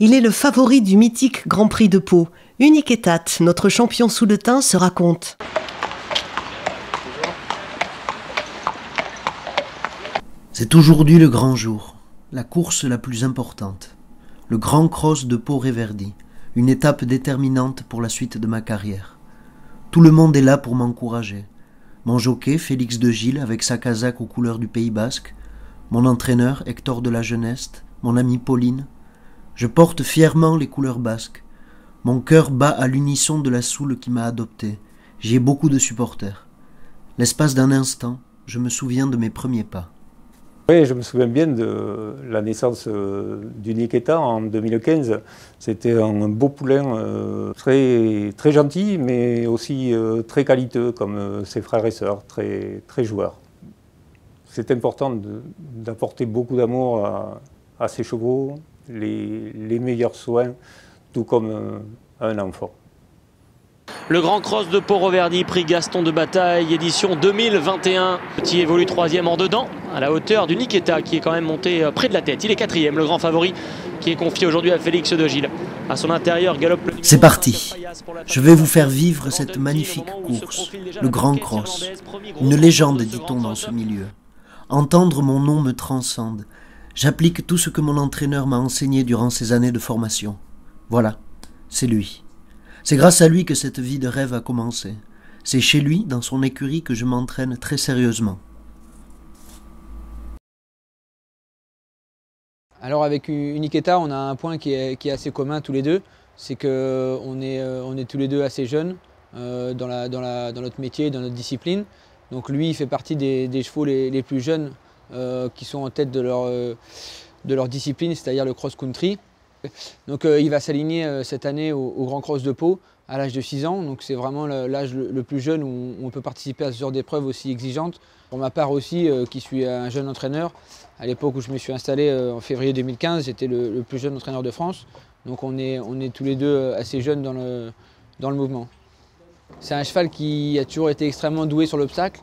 Il est le favori du mythique Grand Prix de Pau. Unique étate, notre champion souletin se raconte. C'est aujourd'hui le grand jour, la course la plus importante. Le Grand Cross de Pau-Réverdy, une étape déterminante pour la suite de ma carrière. Tout le monde est là pour m'encourager. Mon jockey, Félix de Gilles, avec sa casaque aux couleurs du Pays Basque, mon entraîneur, Hector de la Geneste, mon amie Pauline. Je porte fièrement les couleurs basques. Mon cœur bat à l'unisson de la Soule qui m'a adopté. J'y ai beaucoup de supporters. L'espace d'un instant, je me souviens de mes premiers pas. Oui, je me souviens bien de la naissance d'Unique État en 2015. C'était un beau poulain très gentil, mais aussi très qualiteux, comme ses frères et sœurs, très joueurs. C'est important d'apporter beaucoup d'amour à ses chevaux, les meilleurs soins, tout comme un enfant. Le Grand Cross de Pau-Réverdy, prix Gaston de Bataille, édition 2021. Petit évolue 3e en dedans, à la hauteur du Niketa qui est quand même monté près de la tête. Il est 4e, le grand favori qui est confié aujourd'hui à Félix de Gilles. À son intérieur, galope le... C'est parti. Je vais vous faire vivre cette magnifique course, le Grand Cross. Une légende, dit-on dans ce milieu. Entendre mon nom me transcende. J'applique tout ce que mon entraîneur m'a enseigné durant ces années de formation. Voilà, c'est lui. C'est grâce à lui que cette vie de rêve a commencé. C'est chez lui, dans son écurie, que je m'entraîne très sérieusement. Alors avec Unique État, on a un point qui est assez commun tous les deux. C'est qu'on est tous les deux assez jeunes dans notre métier, dans notre discipline. Donc lui, il fait partie des chevaux les plus jeunes qui sont en tête de leur discipline, c'est-à-dire le cross-country. Donc il va s'aligner cette année au Grand Cross de Pau à l'âge de 6 ans. Donc c'est vraiment l'âge le plus jeune où on peut participer à ce genre d'épreuves aussi exigeantes. Pour ma part aussi, qui suis un jeune entraîneur, à l'époque où je me suis installé en février 2015, j'étais le plus jeune entraîneur de France. Donc on est tous les deux assez jeunes dans le mouvement. C'est un cheval qui a toujours été extrêmement doué sur l'obstacle,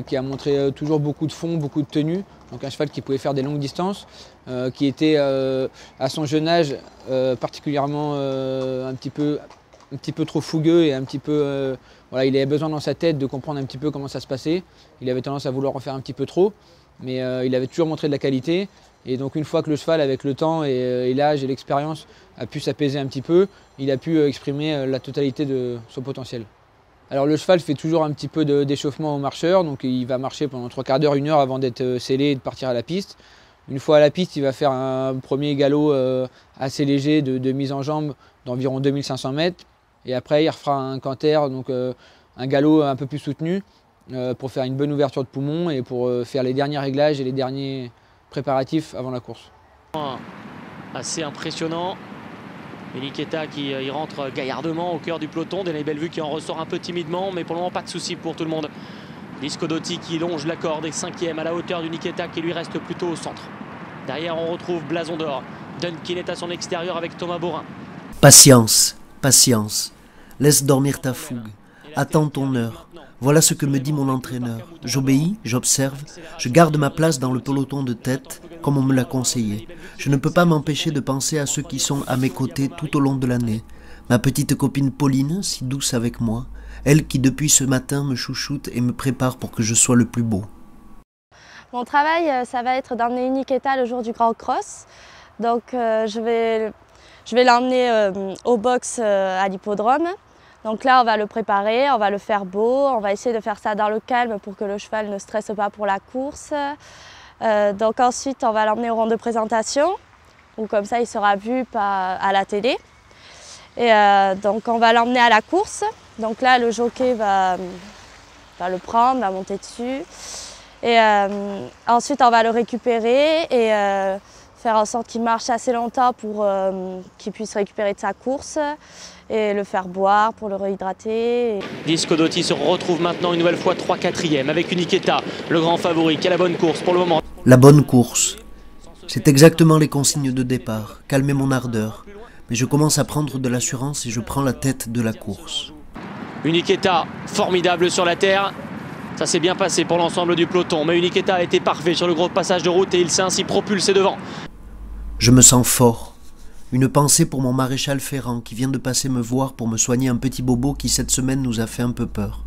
qui a montré toujours beaucoup de fond, beaucoup de tenue. Donc un cheval qui pouvait faire des longues distances, qui était à son jeune âge particulièrement un petit peu trop fougueux et un petit peu... voilà, il avait besoin dans sa tête de comprendre un petit peu comment ça se passait. Il avait tendance à vouloir en faire un petit peu trop, mais il avait toujours montré de la qualité. Et donc une fois que le cheval, avec le temps et l'âge et l'expérience, a pu s'apaiser un petit peu, il a pu exprimer la totalité de son potentiel. Alors le cheval fait toujours un petit peu d'échauffement au marcheur, donc il va marcher pendant 3/4 d'heure, 1 heure avant d'être scellé et de partir à la piste. Une fois à la piste, il va faire un premier galop assez léger de mise en jambe d'environ 2500 mètres. Et après, il refera un canter, donc un galop un peu plus soutenu pour faire une bonne ouverture de poumon et pour faire les derniers réglages et les derniers préparatifs avant la course. Assez impressionnant. Unique État qui y rentre gaillardement au cœur du peloton. Delahaye Bellevue qui en ressort un peu timidement, mais pour le moment pas de souci pour tout le monde. Disco Dotti qui longe la corde est 5e à la hauteur d'Unique État qui lui reste plutôt au centre. Derrière on retrouve Blason d'Or. Dunkin est à son extérieur avec Thomas Borin. Patience, patience. Laisse dormir ta fougue. Attends ton heure. Voilà ce que me dit mon entraîneur. J'obéis, j'observe, je garde ma place dans le peloton de tête, comme on me l'a conseillé. Je ne peux pas m'empêcher de penser à ceux qui sont à mes côtés tout au long de l'année. Ma petite copine Pauline, si douce avec moi, elle qui depuis ce matin me chouchoute et me prépare pour que je sois le plus beau. Mon travail, ça va être d'emmener Unique État le jour du Grand Cross. Donc je vais l'emmener au box à l'hippodrome. Donc là, on va le préparer, on va le faire beau, on va essayer de faire ça dans le calme pour que le cheval ne stresse pas pour la course. Donc ensuite, on va l'emmener au rond de présentation, où comme ça, il sera vu à la télé. Et donc on va l'emmener à la course. Donc là, le jockey va le prendre, va monter dessus. Et ensuite, on va le récupérer et faire en sorte qu'il marche assez longtemps pour qu'il puisse récupérer de sa course et le faire boire pour le réhydrater. Disco Dotti se retrouve maintenant une nouvelle fois 3/4e avec Unique État, le grand favori qui a la bonne course pour le moment. La bonne course, c'est exactement les consignes de départ. Calmer mon ardeur, mais je commence à prendre de l'assurance et je prends la tête de la course. Unique État, formidable sur la terre. Ça s'est bien passé pour l'ensemble du peloton, mais Unique État a été parfait sur le gros passage de route et il s'est ainsi propulsé devant. Je me sens fort. Une pensée pour mon maréchal Ferrand qui vient de passer me voir pour me soigner un petit bobo qui cette semaine nous a fait un peu peur.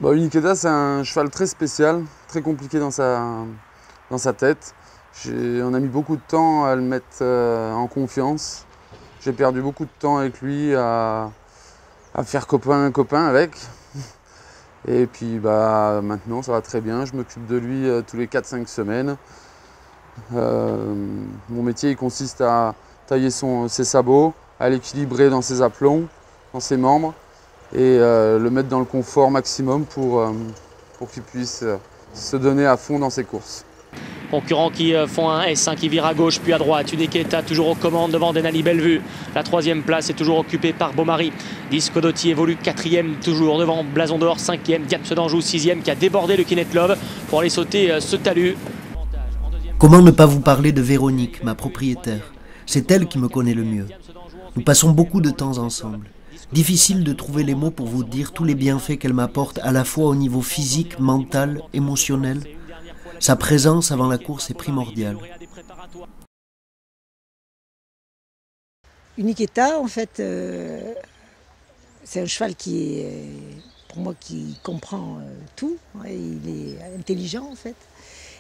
Uniketa, c'est un cheval très spécial, très compliqué dans sa tête. On a mis beaucoup de temps à le mettre en confiance. J'ai perdu beaucoup de temps avec lui à faire copain avec. Et puis maintenant ça va très bien, je m'occupe de lui tous les 4-5 semaines. Mon métier il consiste à tailler ses sabots, à l'équilibrer dans ses aplombs, dans ses membres et le mettre dans le confort maximum pour qu'il puisse se donner à fond dans ses courses. Concurrents qui font un S1 qui vire à gauche puis à droite. Uniketa toujours aux commandes devant Denali Bellevue. La 3e place est toujours occupée par Beaumaris. Disco Dotti évolue 4e toujours devant Blason d'Or, 5e. Diams d'Anjou 6e qui a débordé le Kinet Love pour aller sauter ce talus. Comment ne pas vous parler de Véronique, ma propriétaire? C'est elle qui me connaît le mieux. Nous passons beaucoup de temps ensemble. Difficile de trouver les mots pour vous dire tous les bienfaits qu'elle m'apporte à la fois au niveau physique, mental, émotionnel. Sa présence avant la course est primordiale. Uniketa, en fait, c'est un cheval qui est, pour moi, qui comprend tout. Il est intelligent, en fait,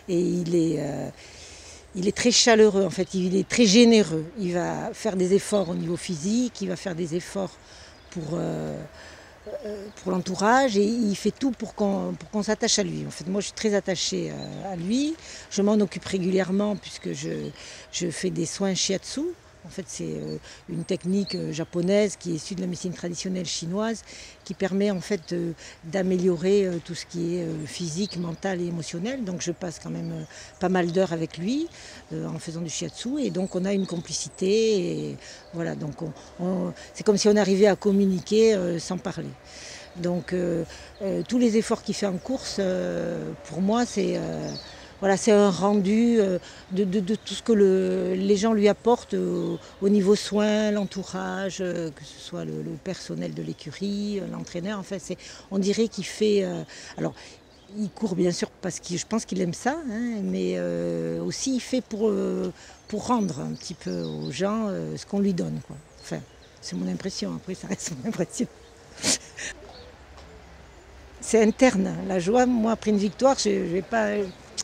et il est très chaleureux, en fait. Il est très généreux. Il va faire des efforts au niveau physique, il va faire des efforts pour l'entourage et il fait tout pour qu'on s'attache à lui. En fait, moi, je suis très attachée à lui. Je m'en occupe régulièrement puisque je fais des soins shiatsu. En fait, c'est une technique japonaise qui est issue de la médecine traditionnelle chinoise qui permet en fait d'améliorer tout ce qui est physique, mental et émotionnel. Donc, je passe quand même pas mal d'heures avec lui en faisant du shiatsu et donc on a une complicité. Et voilà, donc c'est comme si on arrivait à communiquer sans parler. Donc, tous les efforts qu'il fait en course, pour moi, c'est voilà, c'est un rendu de tout ce que les gens lui apportent au niveau soins, l'entourage, que ce soit le personnel de l'écurie, l'entraîneur. En fait, on dirait qu'il fait... alors, il court bien sûr parce que je pense qu'il aime ça, hein, mais aussi il fait pour rendre un petit peu aux gens ce qu'on lui donne, quoi. Enfin, c'est mon impression, après ça reste mon impression. C'est interne, la joie. Moi, après une victoire, je ne vais pas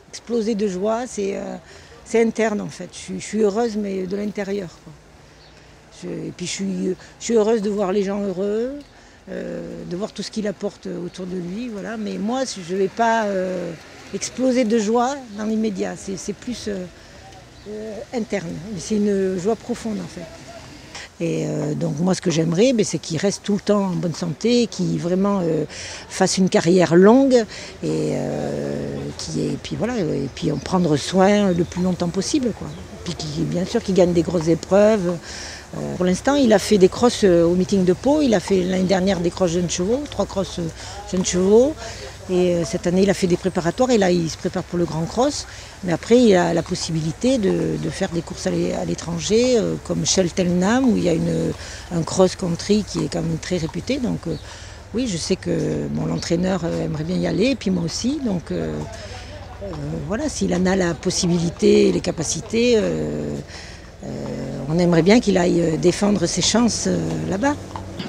exploser de joie, c'est interne en fait. Je suis heureuse, mais de l'intérieur. Et puis je suis heureuse de voir les gens heureux, de voir tout ce qu'il apporte autour de lui. Voilà. Mais moi, je ne vais pas exploser de joie dans l'immédiat. C'est plus interne. C'est une joie profonde en fait. Et donc moi ce que j'aimerais, c'est qu'il reste tout le temps en bonne santé, qu'il vraiment fasse une carrière longue et puis voilà, et puis en prendre soin le plus longtemps possible, quoi. Puis bien sûr qu'il gagne des grosses épreuves. Pour l'instant, il a fait des crosses au meeting de Pau, il a fait l'année dernière des crosses jeunes chevaux, 3 crosses jeunes chevaux. Et cette année, il a fait des préparatoires et là, il se prépare pour le Grand Cross. Mais après, il a la possibilité de faire des courses à l'étranger, comme Cheltenham, où il y a un cross-country qui est quand même très réputé. Donc oui, je sais que l'entraîneur aimerait bien y aller, et puis moi aussi. Donc voilà, s'il en a la possibilité et les capacités, on aimerait bien qu'il aille défendre ses chances là-bas.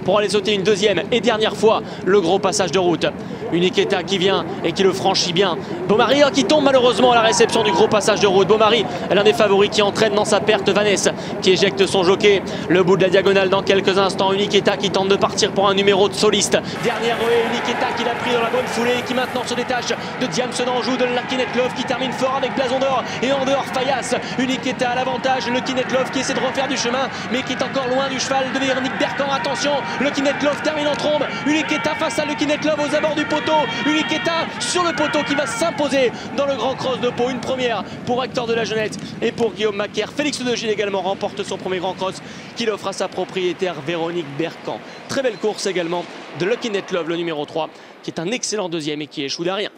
Pour aller sauter une deuxième et dernière fois le gros passage de route. Uniketa qui vient et qui le franchit bien. Beaumaris qui tombe malheureusement à la réception du gros passage de route. Beaumaris, l'un des favoris qui entraîne dans sa perte Vanessa, qui éjecte son jockey. Le bout de la diagonale dans quelques instants. Uniketa qui tente de partir pour un numéro de soliste. Dernière Uniketa qui l'a pris dans la bonne foulée et qui maintenant se détache de Diams d'Anjou, de la Kinet Love qui termine fort avec Blason d'Or et en dehors Fayas. Uniketa à l'avantage, le Kinet Love qui essaie de refaire du chemin mais qui est encore loin du cheval de Véronique Bercan. Attention, le Kinet Love termine en trombe. Uniketa face à le Kinet Love aux abords du poteau. Uniketa sur le poteau qui va s'imposer dans le Grand Cross de Pau. Une première pour Hector de la Jeunette et pour Guillaume Macaire. Félix de Gilles également remporte son premier Grand Cross qu'il offre à sa propriétaire Véronique Bercan. Très belle course également de Lucky Net Love, le numéro 3, qui est un excellent deuxième et qui échoue derrière.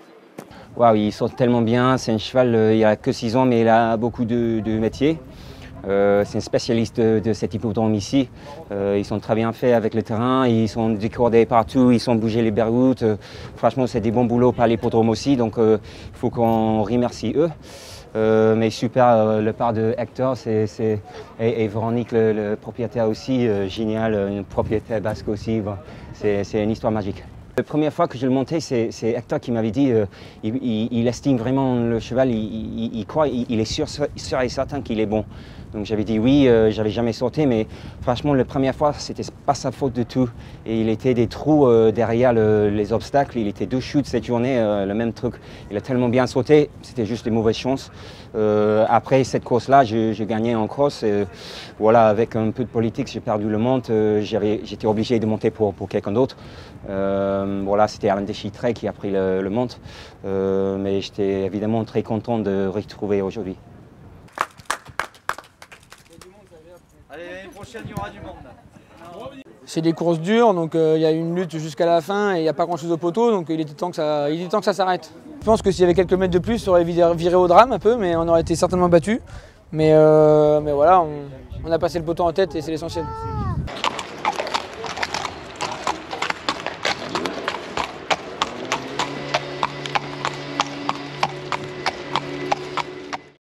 Waouh, il saute tellement bien. C'est un cheval, il a que 6 ans, mais il a beaucoup de métier. C'est un spécialiste de cet hippodrome ici. Ils sont très bien faits avec le terrain, ils sont décordés partout, ils sont bougés les berroutes. Franchement, c'est des bons boulots par l'hippodrome aussi, donc il faut qu'on remercie eux. Mais super, le part de Hector et Véronique, le propriétaire aussi, génial, une propriétaire basque aussi. Bon, c'est une histoire magique. La première fois que je le montais, c'est Hector qui m'avait dit il estime vraiment le cheval, il croit, il est sûr et certain qu'il est bon. Donc j'avais dit oui, j'avais jamais sauté, mais franchement la première fois c'était pas sa faute du tout. Et il était des trous derrière les obstacles, il était 2 chutes cette journée, le même truc. Il a tellement bien sauté, c'était juste des mauvaises chances. Après cette course-là, je gagnais en cross. Voilà, avec un peu de politique, j'ai perdu le monte, j'étais obligé de monter pour quelqu'un d'autre. Voilà, c'était Alain Deschitray qui a pris le monte, mais j'étais évidemment très content de retrouver aujourd'hui. Allez, l'année prochaine, il y aura du monde. C'est des courses dures, donc il y a une lutte jusqu'à la fin et il n'y a pas grand chose au poteau, donc il était temps que ça s'arrête. Je pense que s'il y avait quelques mètres de plus, ça aurait viré au drame un peu, mais on aurait été certainement battus. Mais voilà, on a passé le poteau en tête et c'est l'essentiel.